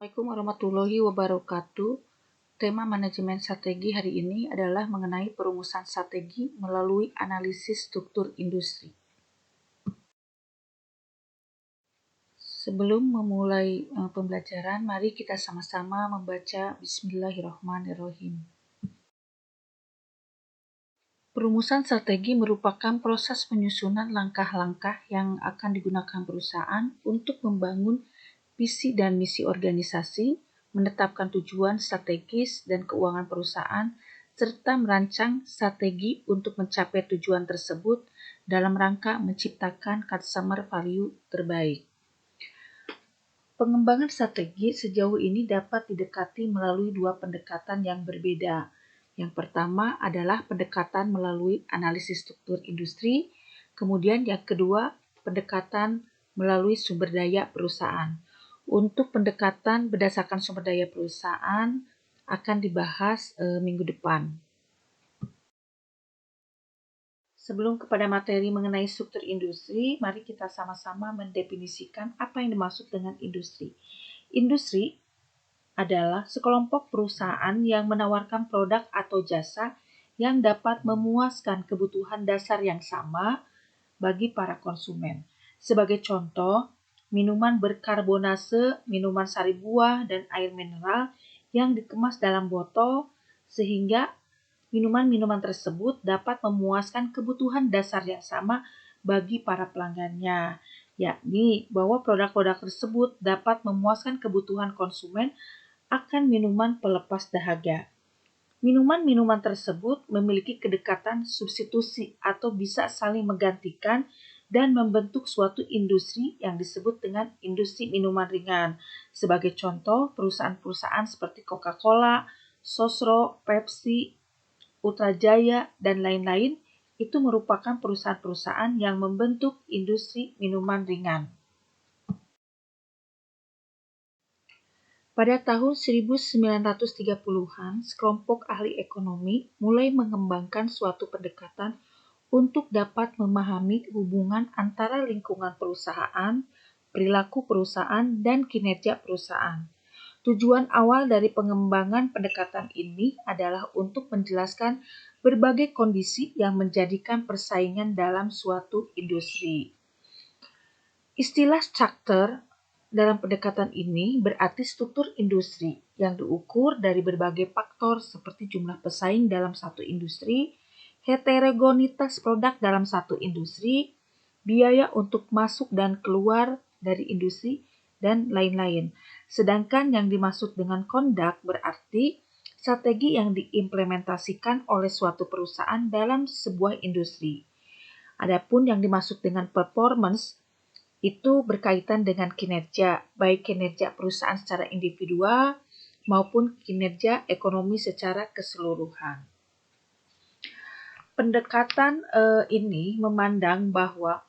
Assalamualaikum warahmatullahi wabarakatuh. Tema manajemen strategi hari ini adalah mengenai perumusan strategi melalui analisis struktur industri. Sebelum memulai pembelajaran, mari kita sama-sama membaca Bismillahirrahmanirrahim. Perumusan strategi merupakan proses penyusunan langkah-langkah yang akan digunakan perusahaan untuk membangun visi dan misi organisasi, menetapkan tujuan strategis dan keuangan perusahaan, serta merancang strategi untuk mencapai tujuan tersebut dalam rangka menciptakan customer value terbaik. Pengembangan strategi sejauh ini dapat didekati melalui dua pendekatan yang berbeda. Yang pertama adalah pendekatan melalui analisis struktur industri, kemudian yang kedua pendekatan melalui sumber daya perusahaan. Untuk pendekatan berdasarkan sumber daya perusahaan akan dibahas minggu depan. Sebelum kepada materi mengenai struktur industri, mari kita sama-sama mendefinisikan apa yang dimaksud dengan industri. Industri adalah sekelompok perusahaan yang menawarkan produk atau jasa yang dapat memuaskan kebutuhan dasar yang sama bagi para konsumen. Sebagai contoh, minuman berkarbonase, minuman sari buah, dan air mineral yang dikemas dalam botol sehingga minuman-minuman tersebut dapat memuaskan kebutuhan dasar yang sama bagi para pelanggannya, yakni bahwa produk-produk tersebut dapat memuaskan kebutuhan konsumen akan minuman pelepas dahaga. Minuman-minuman tersebut memiliki kedekatan substitusi atau bisa saling menggantikan dan membentuk suatu industri yang disebut dengan industri minuman ringan. Sebagai contoh, perusahaan-perusahaan seperti Coca-Cola, Sosro, Pepsi, Ultra Jaya, dan lain-lain itu merupakan perusahaan-perusahaan yang membentuk industri minuman ringan. Pada tahun 1930-an, sekelompok ahli ekonomi mulai mengembangkan suatu pendekatan untuk dapat memahami hubungan antara lingkungan perusahaan, perilaku perusahaan, dan kinerja perusahaan. Tujuan awal dari pengembangan pendekatan ini adalah untuk menjelaskan berbagai kondisi yang menjadikan persaingan dalam suatu industri. Istilah structure dalam pendekatan ini berarti struktur industri yang diukur dari berbagai faktor seperti jumlah pesaing dalam satu industri, heterogenitas produk dalam satu industri, biaya untuk masuk dan keluar dari industri, dan lain-lain. Sedangkan yang dimaksud dengan conduct berarti strategi yang diimplementasikan oleh suatu perusahaan dalam sebuah industri. Adapun yang dimaksud dengan performance itu berkaitan dengan kinerja, baik kinerja perusahaan secara individual maupun kinerja ekonomi secara keseluruhan. Pendekatan ini memandang bahwa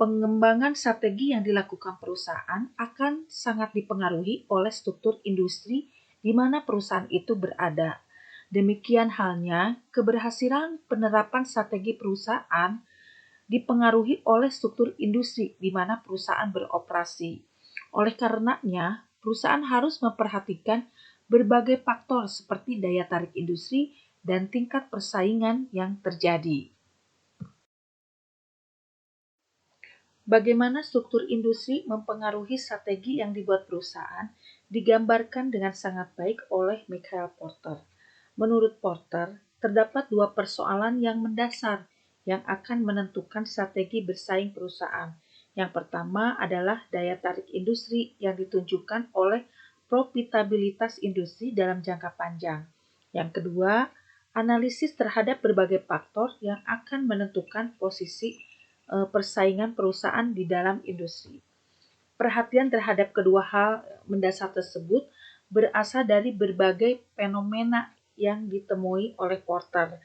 pengembangan strategi yang dilakukan perusahaan akan sangat dipengaruhi oleh struktur industri di mana perusahaan itu berada. Demikian halnya, keberhasilan penerapan strategi perusahaan dipengaruhi oleh struktur industri di mana perusahaan beroperasi. Oleh karenanya, perusahaan harus memperhatikan berbagai faktor seperti daya tarik industri dan tingkat persaingan yang terjadi. Bagaimana struktur industri mempengaruhi strategi yang dibuat perusahaan digambarkan dengan sangat baik oleh Michael Porter. Menurut Porter, terdapat dua persoalan yang mendasar yang akan menentukan strategi bersaing perusahaan. Yang pertama adalah daya tarik industri yang ditunjukkan oleh profitabilitas industri dalam jangka panjang. Yang kedua, analisis terhadap berbagai faktor yang akan menentukan posisi persaingan perusahaan di dalam industri. Perhatian terhadap kedua hal mendasar tersebut berasal dari berbagai fenomena yang ditemui oleh Porter.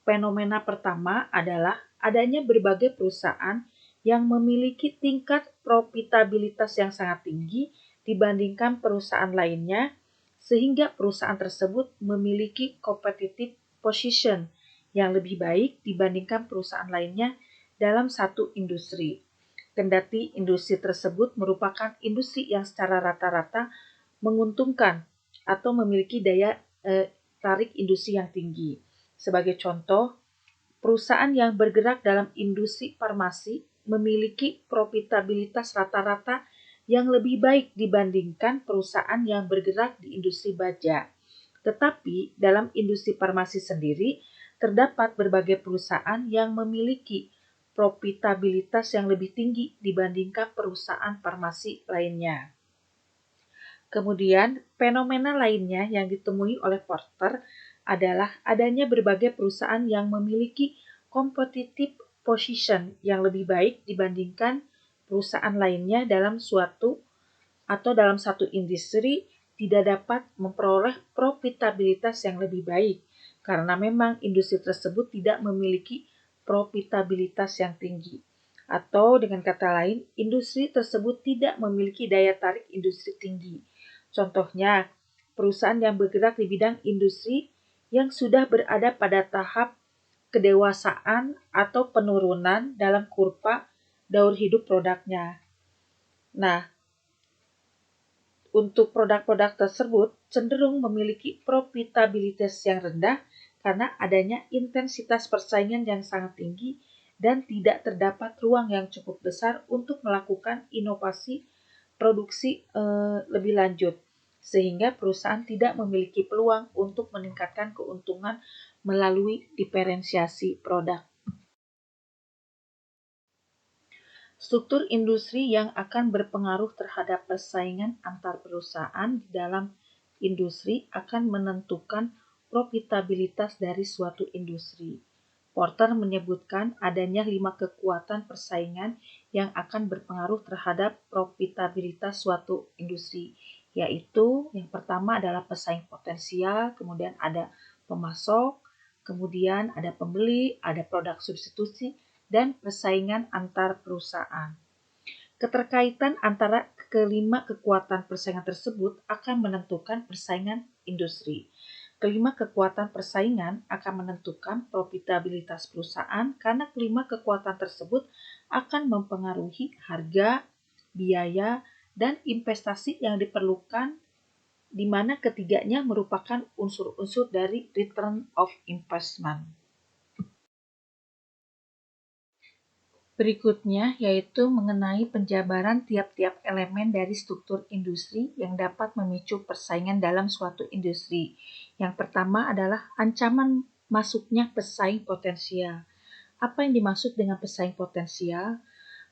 Fenomena pertama adalah adanya berbagai perusahaan yang memiliki tingkat profitabilitas yang sangat tinggi dibandingkan perusahaan lainnya, sehingga perusahaan tersebut memiliki competitive position yang lebih baik dibandingkan perusahaan lainnya dalam satu industri. Kendati industri tersebut merupakan industri yang secara rata-rata menguntungkan atau memiliki daya tarik industri yang tinggi. Sebagai contoh, perusahaan yang bergerak dalam industri farmasi memiliki profitabilitas rata-rata yang lebih baik dibandingkan perusahaan yang bergerak di industri baja. Tetapi dalam industri farmasi sendiri, terdapat berbagai perusahaan yang memiliki profitabilitas yang lebih tinggi dibandingkan perusahaan farmasi lainnya. Kemudian, fenomena lainnya yang ditemui oleh Porter adalah adanya berbagai perusahaan yang memiliki competitive position yang lebih baik dibandingkan perusahaan lainnya dalam satu industri tidak dapat memperoleh profitabilitas yang lebih baik karena memang industri tersebut tidak memiliki profitabilitas yang tinggi. Atau dengan kata lain, industri tersebut tidak memiliki daya tarik industri tinggi. Contohnya, perusahaan yang bergerak di bidang industri yang sudah berada pada tahap kedewasaan atau penurunan dalam kurva daur hidup produknya. Nah, untuk produk-produk tersebut cenderung memiliki profitabilitas yang rendah karena adanya intensitas persaingan yang sangat tinggi dan tidak terdapat ruang yang cukup besar untuk melakukan inovasi produksi lebih lanjut, sehingga perusahaan tidak memiliki peluang untuk meningkatkan keuntungan melalui diferensiasi produk. Struktur industri yang akan berpengaruh terhadap persaingan antar perusahaan di dalam industri akan menentukan profitabilitas dari suatu industri. Porter menyebutkan adanya 5 kekuatan persaingan yang akan berpengaruh terhadap profitabilitas suatu industri, yaitu yang pertama adalah pesaing potensial, kemudian ada pemasok, kemudian ada pembeli, ada produk substitusi, dan persaingan antar perusahaan. Keterkaitan antara kelima kekuatan persaingan tersebut akan menentukan persaingan industri. Kelima kekuatan persaingan akan menentukan profitabilitas perusahaan karena kelima kekuatan tersebut akan mempengaruhi harga, biaya, dan investasi yang diperlukan, di mana ketiganya merupakan unsur-unsur dari return of investment. Berikutnya yaitu mengenai penjabaran tiap-tiap elemen dari struktur industri yang dapat memicu persaingan dalam suatu industri. Yang pertama adalah ancaman masuknya pesaing potensial. Apa yang dimaksud dengan pesaing potensial?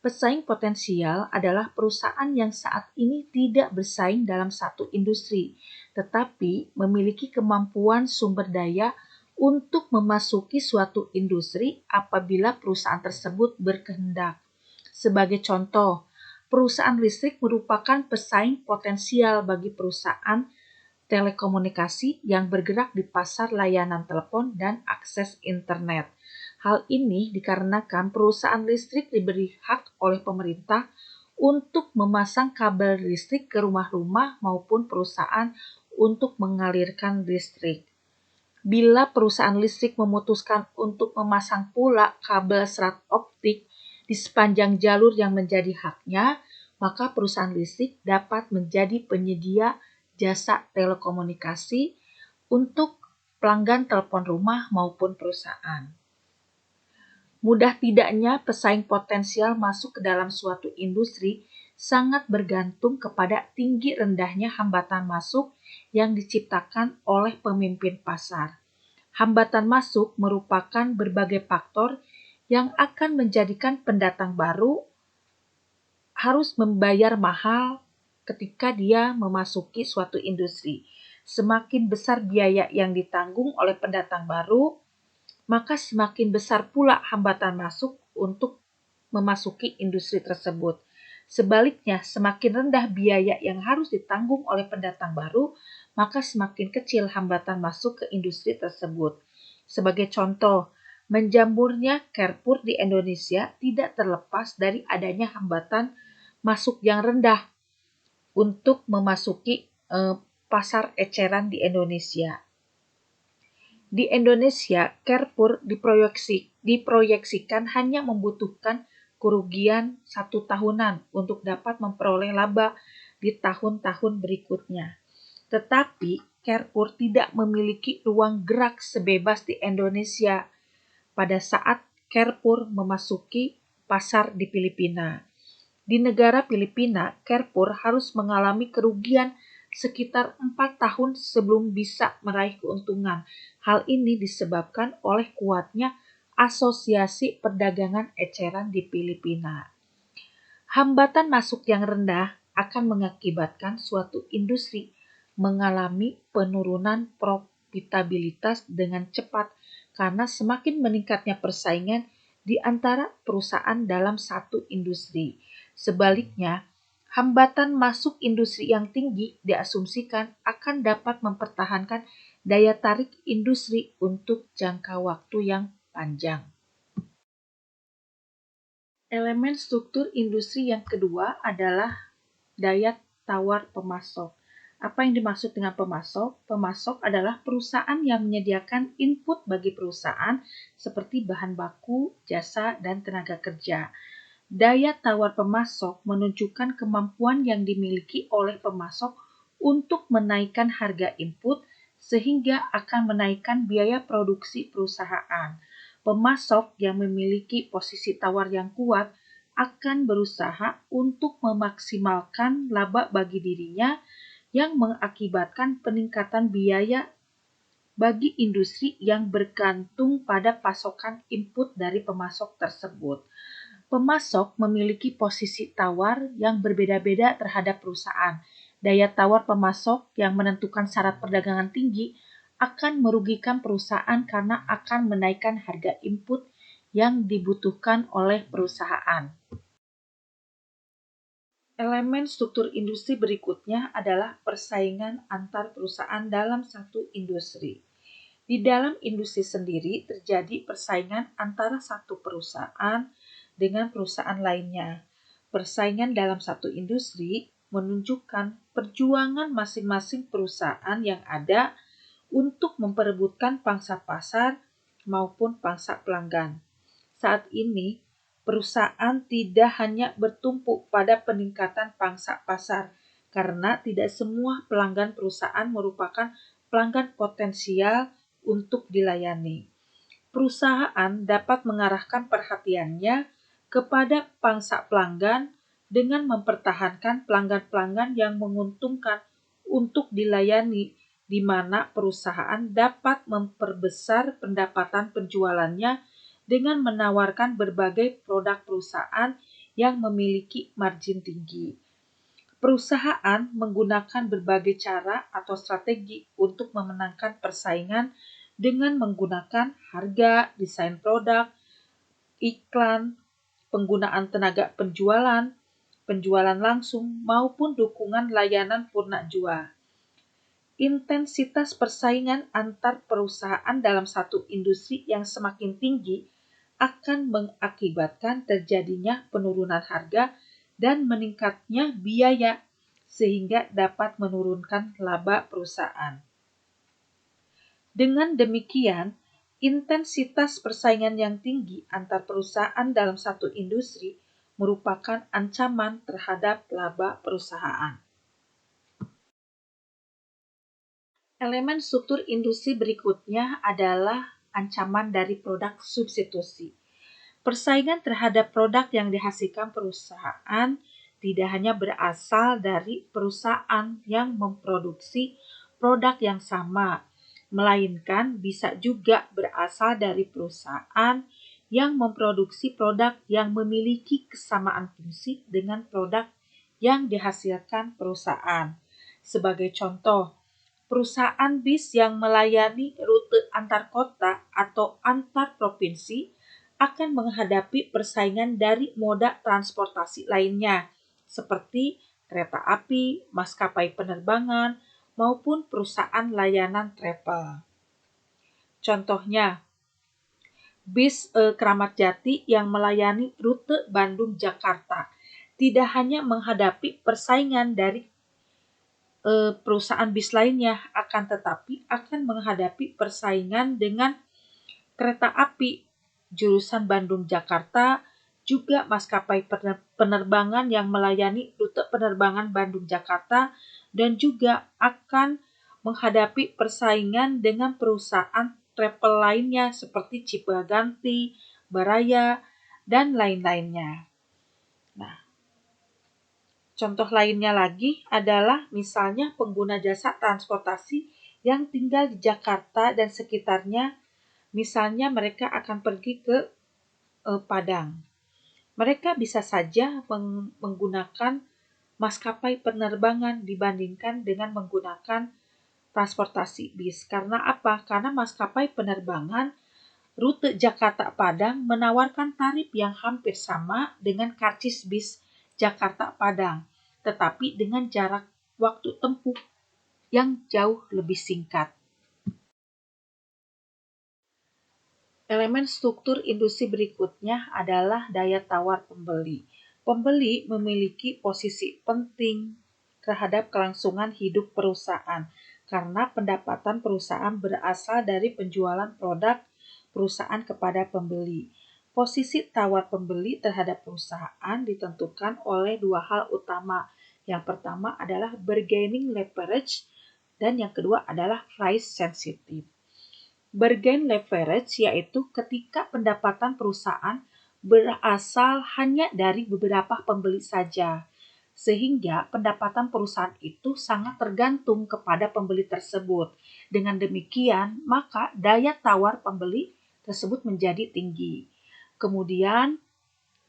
Pesaing potensial adalah perusahaan yang saat ini tidak bersaing dalam satu industri, tetapi memiliki kemampuan sumber daya untuk memasuki suatu industri apabila perusahaan tersebut berkehendak. Sebagai contoh, perusahaan listrik merupakan pesaing potensial bagi perusahaan telekomunikasi yang bergerak di pasar layanan telepon dan akses internet. Hal ini dikarenakan perusahaan listrik diberi hak oleh pemerintah untuk memasang kabel listrik ke rumah-rumah maupun perusahaan untuk mengalirkan listrik. Bila perusahaan listrik memutuskan untuk memasang pula kabel serat optik di sepanjang jalur yang menjadi haknya, maka perusahaan listrik dapat menjadi penyedia jasa telekomunikasi untuk pelanggan telepon rumah maupun perusahaan. Mudah tidaknya pesaing potensial masuk ke dalam suatu industri sangat bergantung kepada tinggi rendahnya hambatan masuk yang diciptakan oleh pemimpin pasar. Hambatan masuk merupakan berbagai faktor yang akan menjadikan pendatang baru harus membayar mahal ketika dia memasuki suatu industri. Semakin besar biaya yang ditanggung oleh pendatang baru, maka semakin besar pula hambatan masuk untuk memasuki industri tersebut. Sebaliknya, semakin rendah biaya yang harus ditanggung oleh pendatang baru, maka semakin kecil hambatan masuk ke industri tersebut. Sebagai contoh, menjamurnya Carrefour di Indonesia tidak terlepas dari adanya hambatan masuk yang rendah untuk memasuki pasar eceran di Indonesia. Di Indonesia, Carrefour diproyeksikan hanya membutuhkan kerugian 1 tahunan untuk dapat memperoleh laba di tahun-tahun berikutnya. Tetapi Carrefour tidak memiliki ruang gerak sebebas di Indonesia pada saat Carrefour memasuki pasar di Filipina. Di negara Filipina, Carrefour harus mengalami kerugian sekitar 4 tahun sebelum bisa meraih keuntungan. Hal ini disebabkan oleh kuatnya Asosiasi Perdagangan Eceran di Filipina. Hambatan masuk yang rendah akan mengakibatkan suatu industri mengalami penurunan profitabilitas dengan cepat karena semakin meningkatnya persaingan di antara perusahaan dalam satu industri. Sebaliknya, hambatan masuk industri yang tinggi diasumsikan akan dapat mempertahankan daya tarik industri untuk jangka waktu yang panjang. Elemen struktur industri yang kedua adalah daya tawar pemasok. Apa yang dimaksud dengan pemasok? Pemasok adalah perusahaan yang menyediakan input bagi perusahaan seperti bahan baku, jasa, dan tenaga kerja. Daya tawar pemasok menunjukkan kemampuan yang dimiliki oleh pemasok untuk menaikkan harga input sehingga akan menaikkan biaya produksi perusahaan. Pemasok yang memiliki posisi tawar yang kuat akan berusaha untuk memaksimalkan laba bagi dirinya yang mengakibatkan peningkatan biaya bagi industri yang bergantung pada pasokan input dari pemasok tersebut. Pemasok memiliki posisi tawar yang berbeda-beda terhadap perusahaan. Daya tawar pemasok yang menentukan syarat perdagangan tinggi akan merugikan perusahaan karena akan menaikkan harga input yang dibutuhkan oleh perusahaan. Elemen struktur industri berikutnya adalah persaingan antar perusahaan dalam satu industri. Di dalam industri sendiri terjadi persaingan antara satu perusahaan dengan perusahaan lainnya. Persaingan dalam satu industri menunjukkan perjuangan masing-masing perusahaan yang ada untuk memperebutkan pangsa pasar maupun pangsa pelanggan. Saat ini, perusahaan tidak hanya bertumpu pada peningkatan pangsa pasar, karena tidak semua pelanggan perusahaan merupakan pelanggan potensial untuk dilayani. Perusahaan dapat mengarahkan perhatiannya kepada pangsa pelanggan dengan mempertahankan pelanggan-pelanggan yang menguntungkan untuk dilayani, di mana perusahaan dapat memperbesar pendapatan penjualannya dengan menawarkan berbagai produk perusahaan yang memiliki margin tinggi. Perusahaan menggunakan berbagai cara atau strategi untuk memenangkan persaingan dengan menggunakan harga, desain produk, iklan, penggunaan tenaga penjualan, penjualan langsung, maupun dukungan layanan purna jua. Intensitas persaingan antar perusahaan dalam satu industri yang semakin tinggi akan mengakibatkan terjadinya penurunan harga dan meningkatnya biaya sehingga dapat menurunkan laba perusahaan. Dengan demikian, intensitas persaingan yang tinggi antar perusahaan dalam satu industri merupakan ancaman terhadap laba perusahaan. Elemen struktur industri berikutnya adalah ancaman dari produk substitusi. Persaingan terhadap produk yang dihasilkan perusahaan tidak hanya berasal dari perusahaan yang memproduksi produk yang sama, melainkan bisa juga berasal dari perusahaan yang memproduksi produk yang memiliki kesamaan fungsi dengan produk yang dihasilkan perusahaan. Sebagai contoh, perusahaan bis yang melayani rute antar kota atau antar provinsi akan menghadapi persaingan dari moda transportasi lainnya, seperti kereta api, maskapai penerbangan, maupun perusahaan layanan travel. Contohnya, bis Kramat Jati yang melayani rute Bandung-Jakarta tidak hanya menghadapi persaingan dari perusahaan bis lainnya, akan tetapi akan menghadapi persaingan dengan kereta api jurusan Bandung-Jakarta, juga maskapai penerbangan yang melayani rute penerbangan Bandung-Jakarta, dan juga akan menghadapi persaingan dengan perusahaan travel lainnya seperti Cipaganti, Baraya, dan lain-lainnya. Nah, contoh lainnya lagi adalah misalnya pengguna jasa transportasi yang tinggal di Jakarta dan sekitarnya, misalnya mereka akan pergi ke Padang. Mereka bisa saja menggunakan maskapai penerbangan dibandingkan dengan menggunakan transportasi bis. Karena apa? Karena maskapai penerbangan rute Jakarta-Padang menawarkan tarif yang hampir sama dengan karcis bis Jakarta-Padang, tetapi dengan jarak waktu tempuh yang jauh lebih singkat. Elemen struktur industri berikutnya adalah daya tawar pembeli. Pembeli memiliki posisi penting terhadap kelangsungan hidup perusahaan karena pendapatan perusahaan berasal dari penjualan produk perusahaan kepada pembeli. Posisi tawar pembeli terhadap perusahaan ditentukan oleh dua hal utama. Yang pertama adalah bargaining leverage dan yang kedua adalah price sensitive. Bargain leverage yaitu ketika pendapatan perusahaan berasal hanya dari beberapa pembeli saja, sehingga pendapatan perusahaan itu sangat tergantung kepada pembeli tersebut. Dengan demikian, maka daya tawar pembeli tersebut menjadi tinggi. Kemudian,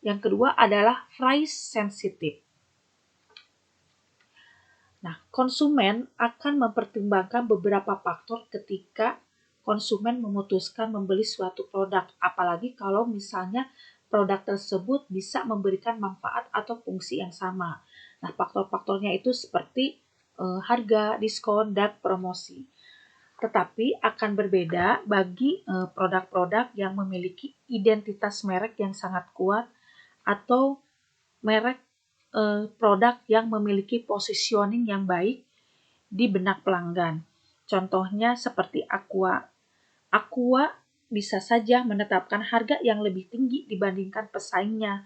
yang kedua adalah price sensitive. Nah, konsumen akan mempertimbangkan beberapa faktor ketika konsumen memutuskan membeli suatu produk, apalagi kalau misalnya produk tersebut bisa memberikan manfaat atau fungsi yang sama. Nah, faktor-faktornya itu seperti harga, diskon, dan promosi. Tetapi akan berbeda bagi produk-produk yang memiliki identitas merek yang sangat kuat atau merek produk yang memiliki positioning yang baik di benak pelanggan. Contohnya seperti Aqua. Aqua bisa saja menetapkan harga yang lebih tinggi dibandingkan pesaingnya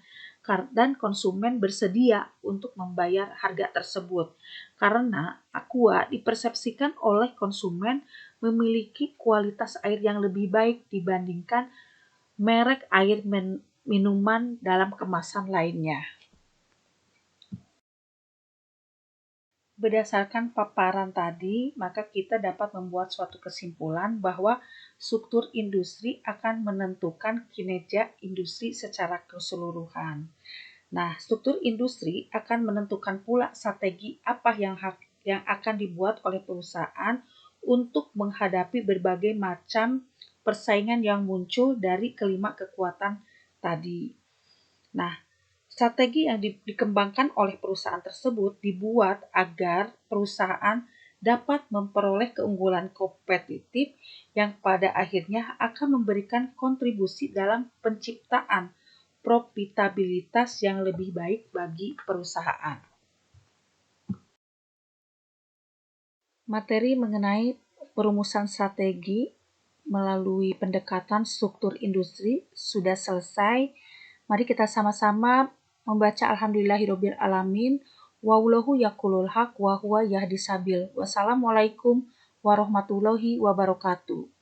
dan konsumen bersedia untuk membayar harga tersebut karena Aqua dipersepsikan oleh konsumen memiliki kualitas air yang lebih baik dibandingkan merek air minuman dalam kemasan lainnya. Berdasarkan paparan tadi, maka kita dapat membuat suatu kesimpulan bahwa struktur industri akan menentukan kinerja industri secara keseluruhan. Nah, struktur industri akan menentukan pula strategi apa yang akan dibuat oleh perusahaan untuk menghadapi berbagai macam persaingan yang muncul dari kelima kekuatan tadi. Nah, strategi yang dikembangkan oleh perusahaan tersebut dibuat agar perusahaan dapat memperoleh keunggulan kompetitif yang pada akhirnya akan memberikan kontribusi dalam penciptaan profitabilitas yang lebih baik bagi perusahaan. Materi mengenai perumusan strategi melalui pendekatan struktur industri sudah selesai. Mari kita sama-sama membaca Alhamdulillahirabbil alamin. Wallahu yaqulul haq wa huwa yahdis sabil. Wassalamualaikum warahmatullahi wabarakatuh.